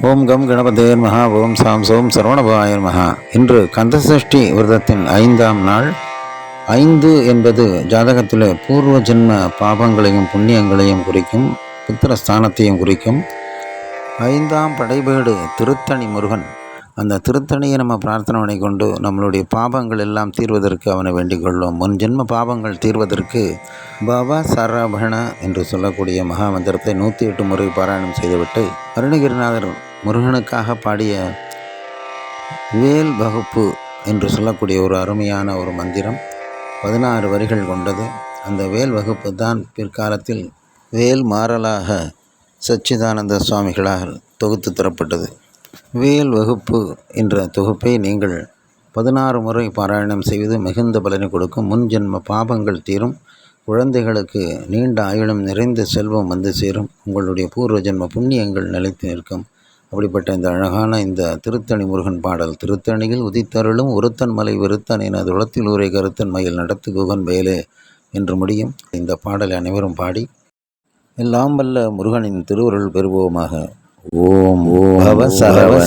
ஓம் come கணபதேர் மகா ஓம் சாம் சோம் சரவணபாயர் மகா. இன்று கந்தசஷ்டி விரதத்தின் 5ஆம் நாள். 5 என்பது ஜாதகத்தில் பூர்வ ஜென்ம பாபங்களையும் புண்ணியங்களையும் குறிக்கும், புத்திரஸ்தானத்தையும் குறிக்கும். 5ஆம் படைபேடு திருத்தணி முருகன். அந்த திருத்தணியை நம்ம பிரார்த்தனை பண்ணி கொண்டு நம்மளுடைய பாபங்கள் எல்லாம் தீர்வதற்கு அவனை வேண்டிக் கொள்வோம். முன் ஜென்ம பாபங்கள் தீர்வதற்கு பவ சரவண என்று சொல்லக்கூடிய மகா மந்திரத்தை 108 முறை பாராயணம் செய்துவிட்டு அருணகிரிநாதர் முருகனுக்காக பாடிய வேல் வகுப்பு என்று சொல்லக்கூடிய ஒரு அருமையான ஒரு மந்திரம் 16 வரிகள் கொண்டது. அந்த வேல் வகுப்பு தான் பிற்காலத்தில் வேல் மாறலாக சச்சிதானந்த சுவாமிகளால் தொகுத்து தரப்பட்டது. வேல் வகுப்பு என்ற தொகுப்பை நீங்கள் 16 முறை பாராயணம் செய்வது மிகுந்த பலனை கொடுக்கும். முன்ஜென்ம பாபங்கள் தீரும், குழந்தைகளுக்கு நீண்ட ஆயுளும் நிறைந்த செல்வம் வந்து சேரும், உங்களுடைய பூர்வ ஜென்ம புண்ணியங்கள் நிலைத்து நிற்கும். அப்படிப்பட்ட இந்த அழகான இந்த திருத்தணி முருகன் பாடல். திருத்தணியில் உதித்தருளும் ஒருத்தன் மலை வெறுத்தன் என உளத்தில் ஊரை கருத்தன் மயில் நடத்து குகன் வேலே என்று முடியும். இந்த பாடலை அனைவரும் பாடி எல்லாம் வல்ல முருகனின் திருவருள் பெறுவோமாக. ஓம் ஓம் சரவண.